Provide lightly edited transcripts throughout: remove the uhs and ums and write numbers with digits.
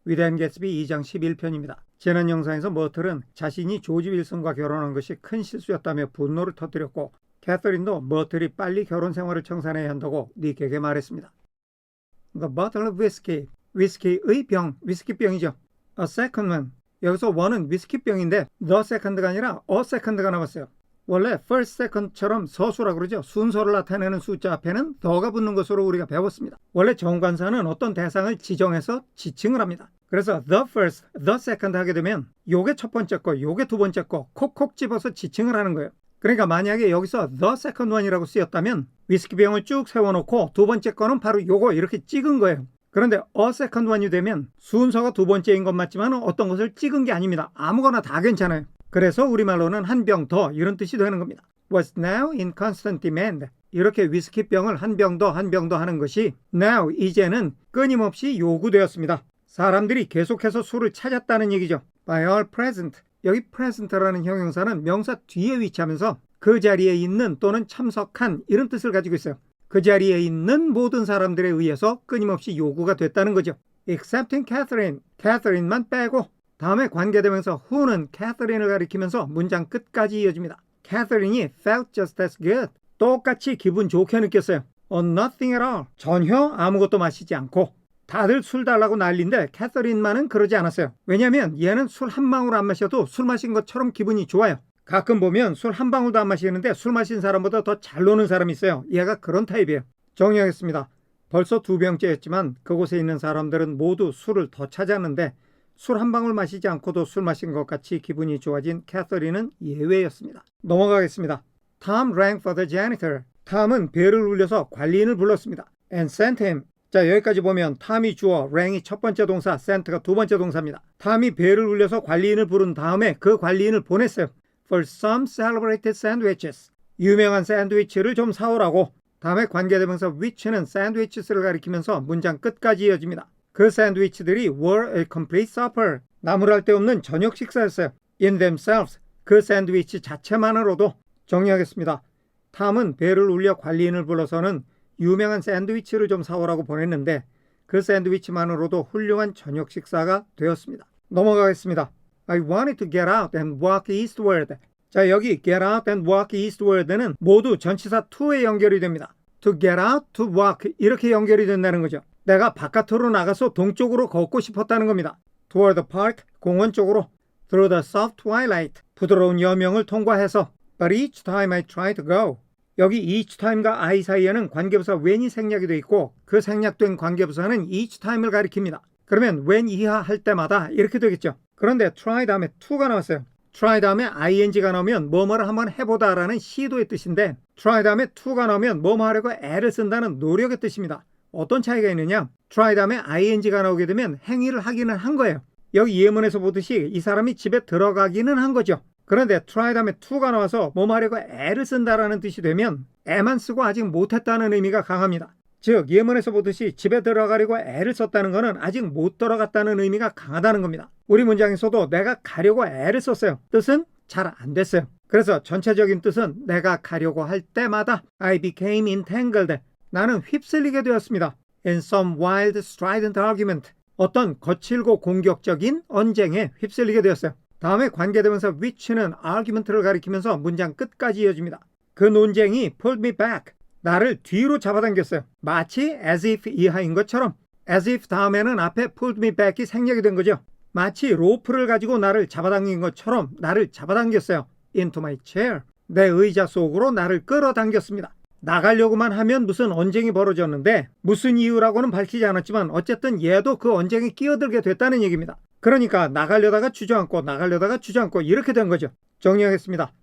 위대한 개츠비 2장 11편입니다. 지난 영상에서 머틀은 자신이 조지 윌슨과 결혼한 것이 큰 실수였다며 분노를 터뜨렸고 캐서린도 머틀이 빨리 결혼 생활을 청산해야 한다고 닉에게 말했습니다. The bottle of whiskey, 위스키의 병, 위스키병이죠. A second one, 여기서 one은 위스키병인데 the second가 아니라 a second가 나왔어요. 원래 first, second처럼 서수라고 그러죠. 순서를 나타내는 숫자 앞에는 the가 붙는 것으로 우리가 배웠습니다. 원래 정관사는 어떤 대상을 지정해서 지칭을 합니다. 그래서 the first, the second 하게 되면 요게 첫 번째 거, 요게 두 번째 거 콕콕 집어서 지칭을 하는 거예요. 그러니까 만약에 여기서 the second one이라고 쓰였다면 위스키병을 쭉 세워놓고 두 번째 거는 바로 요거 이렇게 찍은 거예요. 그런데 a second one이 되면 순서가 두 번째인 것 맞지만 어떤 것을 찍은 게 아닙니다. 아무거나 다 괜찮아요. 그래서 우리말로는 한 병 더 이런 뜻이 되는 겁니다. Was now in constant demand. 이렇게 위스키병을 한 병 더 한 병 더 하는 것이 now 이제는 끊임없이 요구되었습니다. 사람들이 계속해서 술을 찾았다는 얘기죠. By all present. 여기 present라는 형용사는 명사 뒤에 위치하면서 그 자리에 있는 또는 참석한 이런 뜻을 가지고 있어요. 그 자리에 있는 모든 사람들에 의해서 끊임없이 요구가 됐다는 거죠. Excepting Catherine. Catherine만 빼고 다음에 관계대명사 who는 Catherine을 가리키면서 문장 끝까지 이어집니다. Catherine이 felt just as good. 똑같이 기분 좋게 느꼈어요. On nothing at all. 전혀 아무것도 마시지 않고. 다들 술 달라고 난리인데 캐서린만은 그러지 않았어요. 왜냐하면 얘는 술 한 방울 안 마셔도 술 마신 것처럼 기분이 좋아요. 가끔 보면 술 한 방울도 안 마시는데 술 마신 사람보다 더 잘 노는 사람이 있어요. 얘가 그런 타입이에요. 정리하겠습니다. 벌써 2병째였지만 그곳에 있는 사람들은 모두 술을 더 찾았는데 술 한 방울 마시지 않고도 술 마신 것 같이 기분이 좋아진 캐서린은 예외였습니다. 넘어가겠습니다. Tom rang for the janitor. 탐은 벨을 울려서 관리인을 불렀습니다. And sent him. 자, 여기까지 보면 탐이 주어, 랭이 첫 번째 동사, sent가 두 번째 동사입니다. 탐이 벨을 울려서 관리인을 부른 다음에 그 관리인을 보냈어요. For some celebrated sandwiches. 유명한 샌드위치를 좀 사오라고. 다음에 관계대명사 which는 샌드위치스를 가리키면서 문장 끝까지 이어집니다. 그 샌드위치들이 were a complete supper. 나무랄 데 없는 저녁 식사였어요. In themselves. 그 샌드위치 자체만으로도. 정리하겠습니다. 탐은 벨을 울려 관리인을 불러서는 유명한 샌드위치를 좀 사오라고 보냈는데 그 샌드위치만으로도 훌륭한 저녁 식사가 되었습니다. 넘어가겠습니다. I wanted to get out and walk eastward. 자, 여기 get out and walk eastward는 모두 전치사 to에 연결이 됩니다. To get out, to walk 이렇게 연결이 된다는 거죠. 내가 바깥으로 나가서 동쪽으로 걷고 싶었다는 겁니다. Toward the park, 공원 쪽으로. Through the soft twilight, 부드러운 여명을 통과해서. But each time I try to go. 여기 each time과 I 사이에는 관계부사 when이 생략이 되어 있고 그 생략된 관계부사는 each time을 가리킵니다. 그러면 when 이하 할 때마다 이렇게 되겠죠. 그런데 try 다음에 to가 나왔어요. try 다음에 ing가 나오면 뭐뭐를 한번 해보다 라는 시도의 뜻인데 try 다음에 to가 나오면 뭐뭐 하려고 애를 쓴다는 노력의 뜻입니다. 어떤 차이가 있느냐? try 다음에 ing가 나오게 되면 행위를 하기는 한 거예요. 여기 예문에서 보듯이 이 사람이 집에 들어가기는 한 거죠. 그런데 try 다음에 to가 나와서 뭐뭐 하려고 애를 쓴다라는 뜻이 되면 애만 쓰고 아직 못했다는 의미가 강합니다. 즉 예문에서 보듯이 집에 들어가려고 애를 썼다는 것은 아직 못 들어갔다는 의미가 강하다는 겁니다. 우리 문장에서도 내가 가려고 애를 썼어요. 뜻은 잘 안 됐어요. 그래서 전체적인 뜻은 내가 가려고 할 때마다 I became entangled. 나는 휩쓸리게 되었습니다. In some wild strident argument. 어떤 거칠고 공격적인 언쟁에 휩쓸리게 되었어요. 다음에 관계대명사 which는 argument를 가리키면서 문장 끝까지 이어집니다. 그 논쟁이 pulled me back. 나를 뒤로 잡아당겼어요. 마치 as if 이하인 것처럼. as if 다음에는 앞에 pulled me back이 생략이 된 거죠. 마치 로프를 가지고 나를 잡아당긴 것처럼 나를 잡아당겼어요. into my chair. 내 의자 속으로 나를 끌어당겼습니다. 나가려고만 하면 무슨 언쟁이 벌어졌는데 무슨 이유라고는 밝히지 않았지만 어쨌든 얘도 그 언쟁에 끼어들게 됐다는 얘기입니다. 그러니까 나가려다가 주저앉고 이렇게 된 거죠. 정리하겠습니다.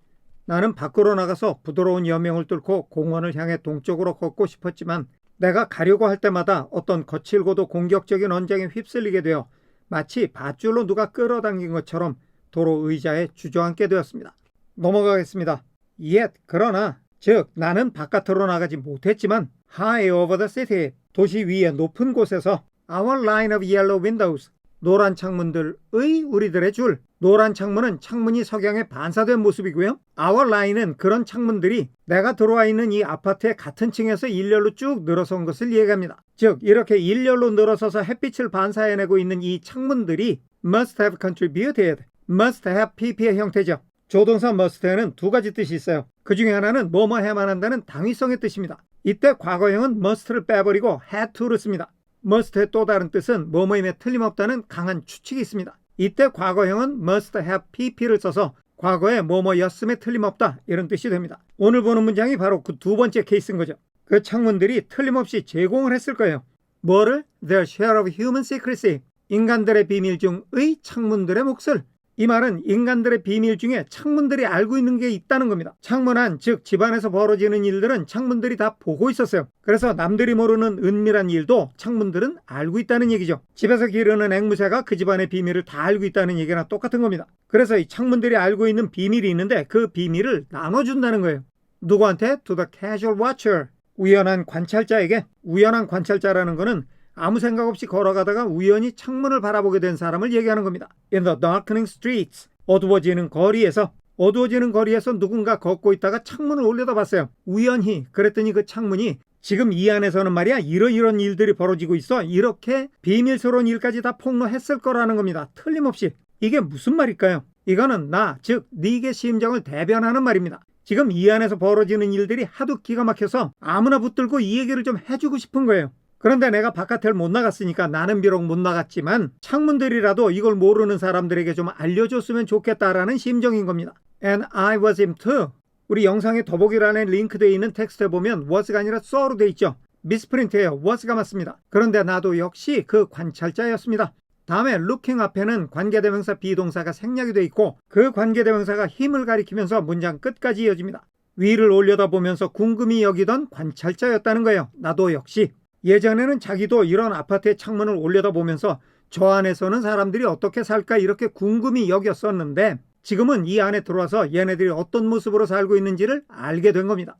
나는 밖으로 나가서 부드러운 여명을 뚫고 공원을 향해 동쪽으로 걷고 싶었지만 내가 가려고 할 때마다 어떤 거칠고도 공격적인 언쟁에 휩쓸리게 되어 마치 밧줄로 누가 끌어당긴 것처럼 도로 의자에 주저앉게 되었습니다. 넘어가겠습니다. Yet 그러나 즉 나는 바깥으로 나가지 못했지만 high over the city 도시 위의 높은 곳에서 our line of yellow windows 노란 창문들의 우리들의 줄 노란 창문은 창문이 석양에 반사된 모습이고요. 아웃라인은 그런 창문들이 내가 들어와 있는 이 아파트의 같은 층에서 일렬로 쭉 늘어선 것을 얘기합니다. 즉 이렇게 일렬로 늘어서서 햇빛을 반사해내고 있는 이 창문들이 must have contributed, must have pp의 형태죠. 조동사 must에는 두 가지 뜻이 있어요. 그 중에 하나는 뭐뭐 해야만 한다는 당위성의 뜻입니다. 이때 과거형은 must를 빼버리고 had to를 씁니다. must의 또 다른 뜻은 뭐뭐임에 틀림없다는 강한 추측이 있습니다. 이때 과거형은 must have pp를 써서 과거에 뭐뭐였음에 틀림없다 이런 뜻이 됩니다. 오늘 보는 문장이 바로 그 두 번째 케이스인 거죠. 그 창문들이 틀림없이 제공을 했을 거예요. 뭐를? Their share of human secrecy. 인간들의 비밀 중의 창문들의 몫을. 이 말은 인간들의 비밀 중에 창문들이 알고 있는 게 있다는 겁니다. 창문 안, 즉 집안에서 벌어지는 일들은 창문들이 다 보고 있었어요. 그래서 남들이 모르는 은밀한 일도 창문들은 알고 있다는 얘기죠. 집에서 기르는 앵무새가 그 집안의 비밀을 다 알고 있다는 얘기나 똑같은 겁니다. 그래서 이 창문들이 알고 있는 비밀이 있는데 그 비밀을 나눠준다는 거예요. 누구한테? To the casual watcher. 우연한 관찰자에게. 우연한 관찰자라는 거는 아무 생각 없이 걸어가다가 우연히 창문을 바라보게 된 사람을 얘기하는 겁니다. In the darkening streets. 어두워지는 거리에서 누군가 걷고 있다가 창문을 올려다봤어요. 우연히. 그랬더니 그 창문이 지금 이 안에서는 말이야 이런 일들이 벌어지고 있어. 이렇게 비밀스러운 일까지 다 폭로했을 거라는 겁니다. 틀림없이. 이게 무슨 말일까요? 이거는 나, 즉 네게 심정을 대변하는 말입니다. 지금 이 안에서 벌어지는 일들이 하도 기가 막혀서 아무나 붙들고 이 얘기를 좀 해주고 싶은 거예요. 그런데 내가 바깥을 못 나갔으니까 나는 비록 못 나갔지만 창문들이라도 이걸 모르는 사람들에게 좀 알려줬으면 좋겠다라는 심정인 겁니다. And I was him too. 우리 영상의 더보기란에 링크되어 있는 텍스트에 보면 was가 아니라 so로 되어 있죠. 미스프린트예요. was가 맞습니다. 그런데 나도 역시 그 관찰자였습니다. 다음에 looking 앞에는 관계대명사 비동사가 생략이 되어 있고 그 관계대명사가 힘을 가리키면서 문장 끝까지 이어집니다. 위를 올려다보면서 궁금히 여기던 관찰자였다는 거예요. 나도 역시. 예전에는 자기도 이런 아파트의 창문을 올려다보면서 저 안에서는 사람들이 어떻게 살까 이렇게 궁금히 여겼었는데 지금은 이 안에 들어와서 얘네들이 어떤 모습으로 살고 있는지를 알게 된 겁니다.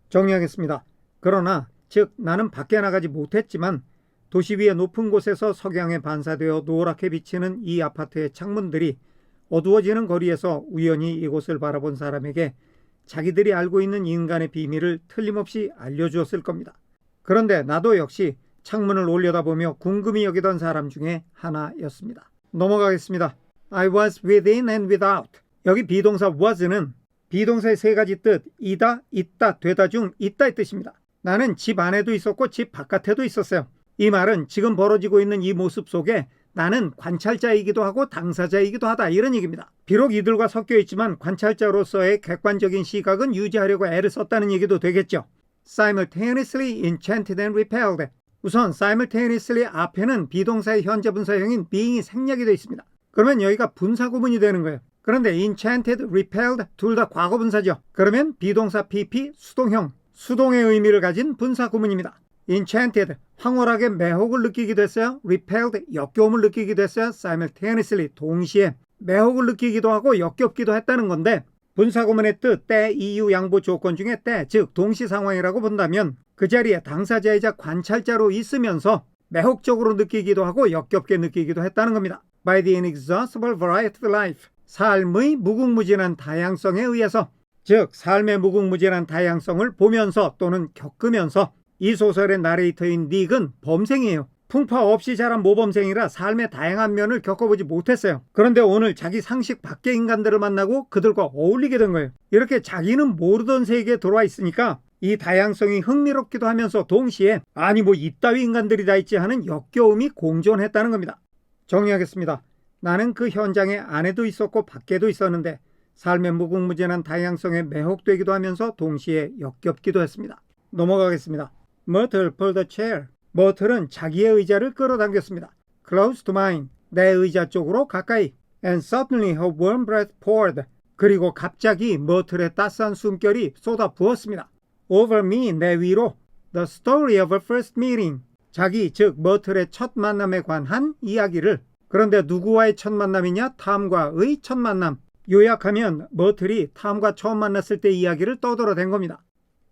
정리하겠습니다. 그러나 즉 나는 밖에 나가지 못했지만 도시 위의 높은 곳에서 석양에 반사되어 노랗게 비치는 이 아파트의 창문들이 어두워지는 거리에서 우연히 이곳을 바라본 사람에게 자기들이 알고 있는 인간의 비밀을 틀림없이 알려주었을 겁니다. 그런데 나도 역시 창문을 올려다보며 궁금히 여기던 사람 중에 하나였습니다. 넘어가겠습니다. I was within and without. 여기 비동사 was는 비동사의 세 가지 뜻, 이다, 있다, 되다 중 있다의 뜻입니다. 나는 집 안에도 있었고 집 바깥에도 있었어요. 이 말은 지금 벌어지고 있는 이 모습 속에 나는 관찰자이기도 하고 당사자이기도 하다 이런 얘기입니다. 비록 이들과 섞여 있지만 관찰자로서의 객관적인 시각은 유지하려고 애를 썼다는 얘기도 되겠죠. simultaneously enchanted and repelled. 우선 simultaneously 앞에는 비동사의 현재 분사형인 being이 생략이 되어 있습니다. 그러면 여기가 분사 구문이 되는 거예요. 그런데 enchanted, repelled 둘 다 과거 분사죠. 그러면 비동사 pp 수동형, 수동의 의미를 가진 분사 구문입니다. enchanted 황홀하게 매혹을 느끼기도 했어요. repelled 역겨움을 느끼기도 했어요. simultaneously 동시에 매혹을 느끼기도 하고 역겹기도 했다는 건데 분사구문의 뜻, 때, 이유, 양보 조건 중에 때, 즉 동시 상황이라고 본다면 그 자리에 당사자이자 관찰자로 있으면서 매혹적으로 느끼기도 하고 역겹게 느끼기도 했다는 겁니다. By the inexhaustible variety of life. 삶의 무궁무진한 다양성에 의해서, 즉 삶의 무궁무진한 다양성을 보면서 또는 겪으면서 이 소설의 나레이터인 닉은 범생이에요. 풍파 없이 자란 모범생이라 삶의 다양한 면을 겪어보지 못했어요. 그런데 오늘 자기 상식 밖의 인간들을 만나고 그들과 어울리게 된 거예요. 이렇게 자기는 모르던 세계에 들어와 있으니까 이 다양성이 흥미롭기도 하면서 동시에 아니 뭐 이따위 인간들이 다 있지 하는 역겨움이 공존했다는 겁니다. 정리하겠습니다. 나는 그 현장에 안에도 있었고 밖에도 있었는데 삶의 무궁무진한 다양성에 매혹되기도 하면서 동시에 역겹기도 했습니다. 넘어가겠습니다. Myrtle pulled a chair. 머틀은 자기의 의자를 끌어당겼습니다. Close to mine. 내 의자 쪽으로 가까이. And suddenly her warm breath poured. 그리고 갑자기 머틀의 따스한 숨결이 쏟아 부었습니다. Over me, 내 위로. The story of her first meeting. 자기, 즉 머틀의 첫 만남에 관한 이야기를. 그런데 누구와의 첫 만남이냐? 탐과의 첫 만남. 요약하면 머틀이 탐과 처음 만났을 때 이야기를 떠들어댄 겁니다.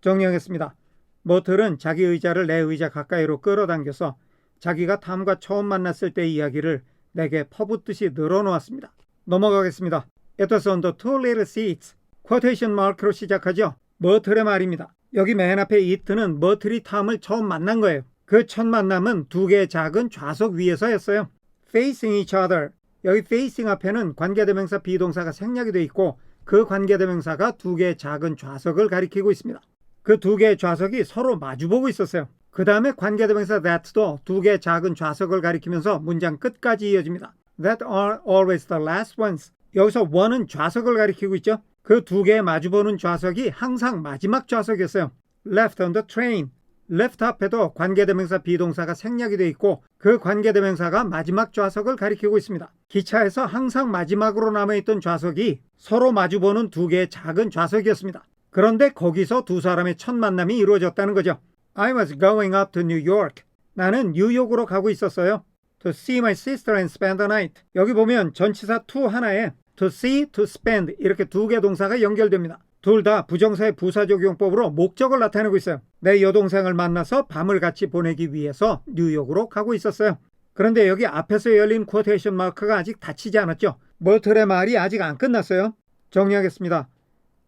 정리하겠습니다. 머틀은 자기 의자를 내 의자 가까이로 끌어당겨서 자기가 탐과 처음 만났을 때 이야기를 내게 퍼붓듯이 늘어놓았습니다. 넘어가겠습니다. It was on the two little seats. 쿼테이션 마크로 시작하죠. 머틀의 말입니다. 여기 맨 앞에 it는 머틀이 탐을 처음 만난 거예요. 그 첫 만남은 두 개의 작은 좌석 위에서였어요. Facing each other. 여기 facing 앞에는 관계대명사 비동사가 생략이 되어 있고 그 관계대명사가 두 개의 작은 좌석을 가리키고 있습니다. 그 두 개의 좌석이 서로 마주보고 있었어요. 그 다음에 관계대명사 that도 두 개의 작은 좌석을 가리키면서 문장 끝까지 이어집니다. That are always the last ones. 여기서 one은 좌석을 가리키고 있죠. 그 두 개의 마주보는 좌석이 항상 마지막 좌석이었어요. Left on the train. left 앞에도 관계대명사 비동사가 생략이 되어 있고 그 관계대명사가 마지막 좌석을 가리키고 있습니다. 기차에서 항상 마지막으로 남아있던 좌석이 서로 마주보는 두 개의 작은 좌석이었습니다. 그런데 거기서 두 사람의 첫 만남이 이루어졌다는 거죠. I was going up to New York. 나는 뉴욕으로 가고 있었어요. To see my sister and spend the night. 여기 보면 전치사 to 하나에 to see, to spend 이렇게 두 개 동사가 연결됩니다. 둘 다 부정사의 부사적용법으로 목적을 나타내고 있어요. 내 여동생을 만나서 밤을 같이 보내기 위해서 뉴욕으로 가고 있었어요. 그런데 여기 앞에서 열린 쿼테이션 마크가 아직 닫히지 않았죠. 머틀의 말이 아직 안 끝났어요. 정리하겠습니다.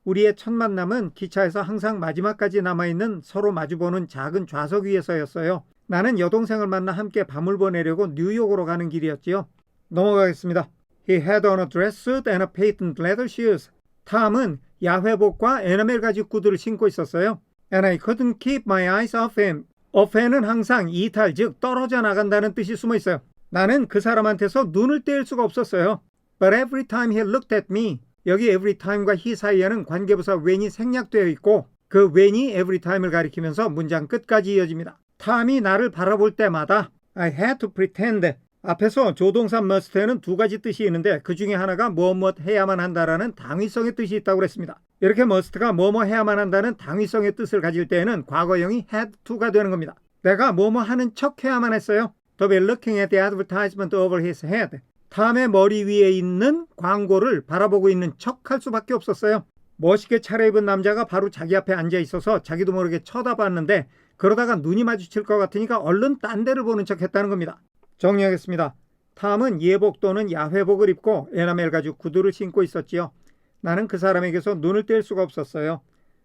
우리의 첫 만남은 기차에서 항상 마지막까지 남아있는 서로 마주보는 작은 좌석 위에서였어요. 나는 여동생을 만나 함께 밤을 보내려고 뉴욕으로 가는 길이었지요. 넘어가겠습니다. He had on a dress suit and a patent leather shoes. 탐은 야회복과 에나멜 가죽 구두를 신고 있었어요. And I couldn't keep my eyes off him. off에는 항상 이탈, 즉 떨어져 나간다는 뜻이 숨어 있어요. 나는 그 사람한테서 눈을 떼일 수가 없었어요. But every time he looked at me. 여기 every time과 he 사이에는 관계부사 when이 생략되어 있고 그 when이 every time을 가리키면서 문장 끝까지 이어집니다. 탐이 나를 바라볼 때마다 I had to pretend. 앞에서 조동사 must에는 두 가지 뜻이 있는데 그 중에 하나가 뭐뭐 해야만 한다라는 당위성의 뜻이 있다고 그랬습니다. 이렇게 must가 뭐뭐 해야만 한다는 당위성의 뜻을 가질 때에는 과거형이 had to가 되는 겁니다. 내가 뭐뭐 하는 척 해야만 했어요. To be looking at the advertisement over his head. 탐의 머리 위에 있는 광고를 바라보고 있는 척 할 수밖에 없었어요. 멋있게 차려입은 남자가 바로 자기 앞에 앉아 있어서 자기도 모르게 쳐다봤는데 그러다가 눈이 마주칠 것 같으니까 얼른 딴 데를 보는 척 했다는 겁니다. 정리하겠습니다. 탐은 예복 또는 야회복을 입고 에나멜 가죽 구두를 신고 있었지요. 나는 그 사람에게서 눈을 뗄 수가 없었어요.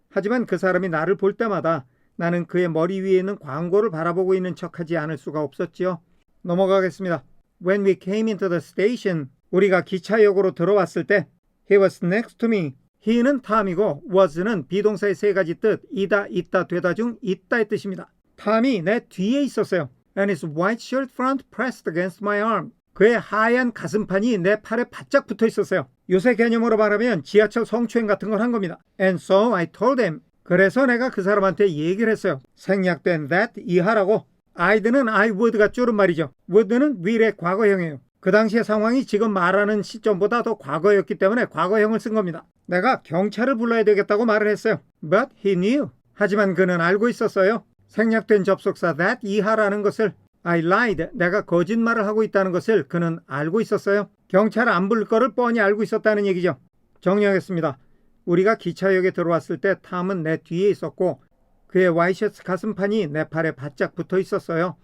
하지만 그 사람이 나를 볼 때마다 나는 그의 머리 위에 있는 광고를 바라보고 있는 척하지 않을 수가 없었지요. 넘어가겠습니다. When we came into the station, 우리가 기차역으로 들어왔을 때 He was next to me. he는 탐이고 was는 비동사의 세 가지 뜻 이다, 있다, 되다 중 있다의 뜻입니다. 탐이 내 뒤에 있었어요. And his white shirt front pressed against my arm. 그의 하얀 가슴판이 내 팔에 바짝 붙어 있었어요. 요새 개념으로 말하면 지하철 성추행 같은 걸 한 겁니다. And so I told him. 그래서 내가 그 사람한테 얘기를 했어요. 생략된 that 이하라고. I'd는 I would가 줄임말이죠. would는 will의 과거형이에요. 그 당시의 상황이 지금 말하는 시점보다 더 과거였기 때문에 과거형을 쓴 겁니다. 내가 경찰을 불러야 되겠다고 말을 했어요. But he knew. 하지만 그는 알고 있었어요. 생략된 접속사 that 이하라는 것을 I lied. 내가 거짓말을 하고 있다는 것을 그는 알고 있었어요. 경찰 안 부를 거를 뻔히 알고 있었다는 얘기죠. 정리하겠습니다. 우리가 기차역에 들어왔을 때 탐은 내 뒤에 있었고 그의 와이셔츠 가슴판이 내 팔에 바짝 붙어 있었어요.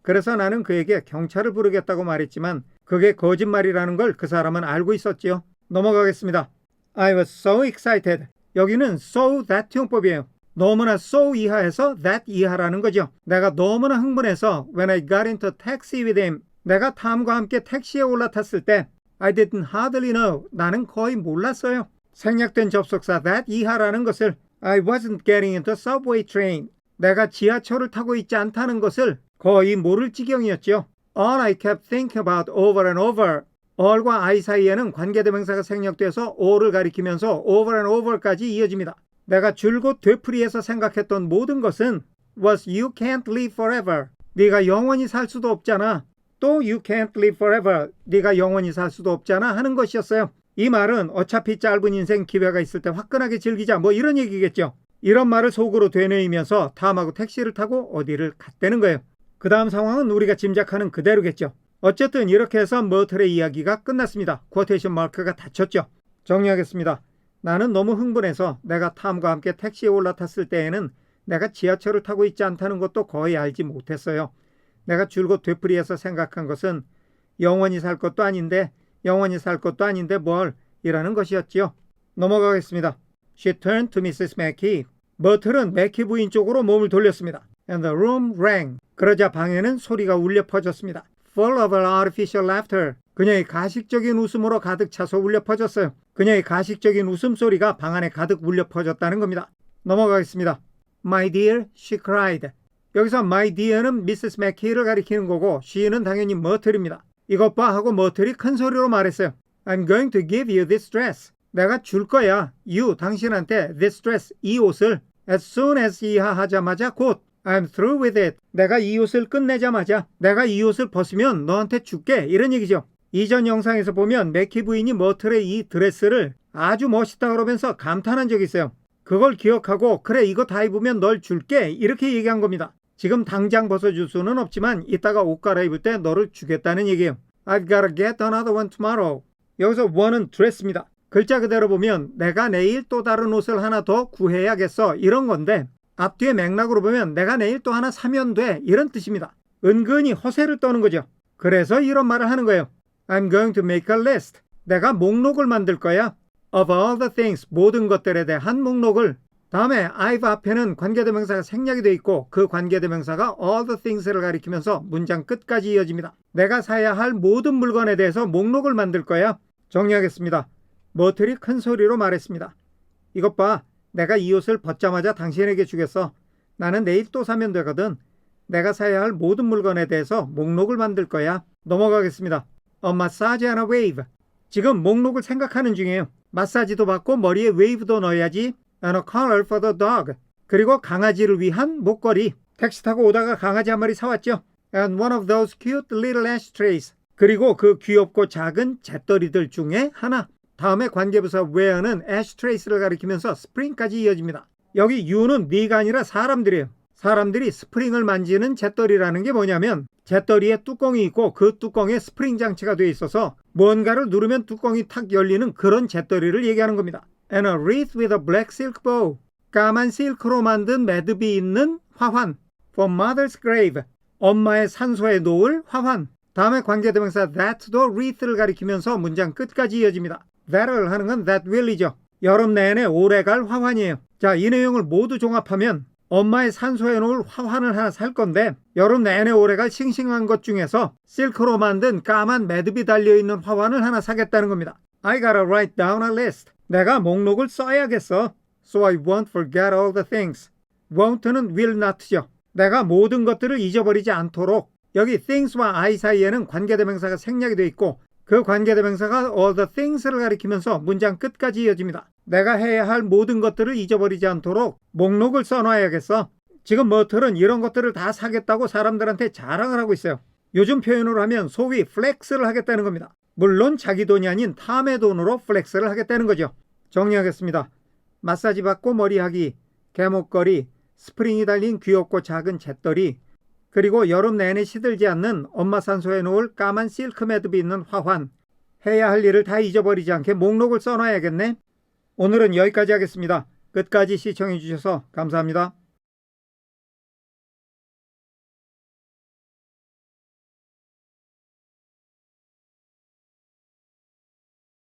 그래서 나는 그에게 경찰을 부르겠다고 말했지만 그게 거짓말이라는 걸 그 사람은 알고 있었지요. 넘어가겠습니다. I was so excited. 여기는 so that 용법이에요. 너무나 so 이하에서 that 이하라는 거죠. 내가 너무나 흥분해서 when I got into taxi with him. 내가 탐과 함께 택시에 올라탔을 때 I didn't hardly know. 나는 거의 몰랐어요. 생략된 접속사 that 이하라는 것을 I wasn't getting into subway train. 내가 지하철을 타고 있지 않다는 것을 거의 모를 지경이었죠. All I kept thinking about over and over. all과 I 사이에는 관계대명사가 생략돼서 all을 가리키면서 over and over까지 이어집니다. 내가 줄곧 되풀이해서 생각했던 모든 것은 was you can't live forever. 네가 영원히 살 수도 없잖아. 또 you can't live forever. 네가 영원히 살 수도 없잖아 하는 것이었어요. 이 말은 어차피 짧은 인생 기회가 있을 때 화끈하게 즐기자 뭐 이런 얘기겠죠. 이런 말을 속으로 되뇌이면서 탐하고 택시를 타고 어디를 갔다는 거예요. 그 다음 상황은 우리가 짐작하는 그대로겠죠. 어쨌든 이렇게 해서 머틀의 이야기가 끝났습니다. 쿼테이션 마크가 닫혔죠. 정리하겠습니다. 나는 너무 흥분해서 내가 탐과 함께 택시에 올라탔을 때에는 내가 지하철을 타고 있지 않다는 것도 거의 알지 못했어요. 내가 줄곧 되풀이해서 생각한 것은 영원히 살 것도 아닌데 영원히 살 것도 아닌데 뭘 이라는 것이었지요. 넘어가겠습니다. She turned to Mrs. Mackey. 머틀은 매키 부인 쪽으로 몸을 돌렸습니다. And the room rang. 그러자 방에는 소리가 울려 퍼졌습니다. Full of artificial laughter. 그녀의 가식적인 웃음으로 가득 차서 울려 퍼졌어요. 그녀의 가식적인 웃음소리가 방 안에 가득 울려 퍼졌다는 겁니다. 넘어가겠습니다. My dear, she cried. 여기서 my dear는 Mrs. Mackey를 가리키는 거고 she는 당연히 머틀입니다. 이것 봐 하고 머틀이 큰 소리로 말했어요. I'm going to give you this dress. 내가 줄 거야. You, 당신한테 this dress, 이 옷을 as soon as 이하하자마자 곧 I'm through with it. 내가 이 옷을 끝내자마자 내가 이 옷을 벗으면 너한테 줄게. 이런 얘기죠. 이전 영상에서 보면 매키 부인이 머틀의 이 드레스를 아주 멋있다 그러면서 감탄한 적이 있어요. 그걸 기억하고 그래 이거 다 입으면 널 줄게 이렇게 얘기한 겁니다. 지금 당장 벗어줄 수는 없지만 이따가 옷 갈아입을 때 너를 주겠다는 얘기예요. I've gotta get another one tomorrow. 여기서 one은 드레스입니다. 글자 그대로 보면 내가 내일 또 다른 옷을 하나 더 구해야겠어 이런 건데 앞뒤의 맥락으로 보면 내가 내일 또 하나 사면 돼 이런 뜻입니다. 은근히 허세를 떠는 거죠. 그래서 이런 말을 하는 거예요. I'm going to make a list. 내가 목록을 만들 거야. Of all the things, 모든 것들에 대한 목록을. 다음에 I've 앞에는 관계대명사가 생략이 되어 있고 그 관계대명사가 all the things를 가리키면서 문장 끝까지 이어집니다. 내가 사야 할 모든 물건에 대해서 목록을 만들 거야. 정리하겠습니다. 머틀이 큰 소리로 말했습니다. 이것 봐. 내가 이 옷을 벗자마자 당신에게 주겠어. 나는 내일 또 사면 되거든. 내가 사야 할 모든 물건에 대해서 목록을 만들 거야. 넘어가겠습니다. A massage and a wave. 지금 목록을 생각하는 중이에요. 마사지도 받고 머리에 웨이브도 넣어야지. And a collar for the dog. 그리고 강아지를 위한 목걸이. 택시 타고 오다가 강아지 한 마리 사왔죠. And one of those cute little ashtrays. 그리고 그 귀엽고 작은 잿더리들 중에 하나. 다음에 관계부사 where는 ashtrays를 가리키면서 spring까지 이어집니다. 여기 you는 네가 아니라 사람들이에요. 사람들이 스프링을 만지는 잿더리라는 게 뭐냐면 잿더리에 뚜껑이 있고 그 뚜껑에 스프링 장치가 되어 있어서 뭔가를 누르면 뚜껑이 탁 열리는 그런 잿더리를 얘기하는 겁니다. And a wreath with a black silk bow. 까만 실크로 만든 매듭이 있는 화환. For mother's grave. 엄마의 산소에 놓을 화환. 다음에 관계대명사 that도 wreath를 가리키면서 문장 끝까지 이어집니다. that을 하는 건 that will이죠. 여름 내내 오래갈 화환이에요. 자, 이 내용을 모두 종합하면 엄마의 산소에 놓을 화환을 하나 살 건데 여름 내내 오래갈 싱싱한 것 중에서 실크로 만든 까만 매듭이 달려있는 화환을 하나 사겠다는 겁니다. I gotta write down a list. 내가 목록을 써야겠어. So I won't forget all the things. won't는 will not죠. 내가 모든 것들을 잊어버리지 않도록. 여기 things와 I 사이에는 관계대명사가 생략이 되어 있고 그 관계대명사가 all the things를 가리키면서 문장 끝까지 이어집니다. 내가 해야 할 모든 것들을 잊어버리지 않도록 목록을 써놔야겠어. 지금 머틀은 이런 것들을 다 사겠다고 사람들한테 자랑을 하고 있어요. 요즘 표현으로 하면 소위 플렉스를 하겠다는 겁니다. 물론 자기 돈이 아닌 탐의 돈으로 플렉스를 하겠다는 거죠. 정리하겠습니다. 마사지 받고 머리하기, 개목걸이, 스프링이 달린 귀엽고 작은 잿더리, 그리고 여름 내내 시들지 않는 엄마 산소에 놓을 까만 실크 매듭이 있는 화환. 해야 할 일을 다 잊어버리지 않게 목록을 써놔야겠네. 오늘은 여기까지 하겠습니다. 끝까지 시청해 주셔서 감사합니다.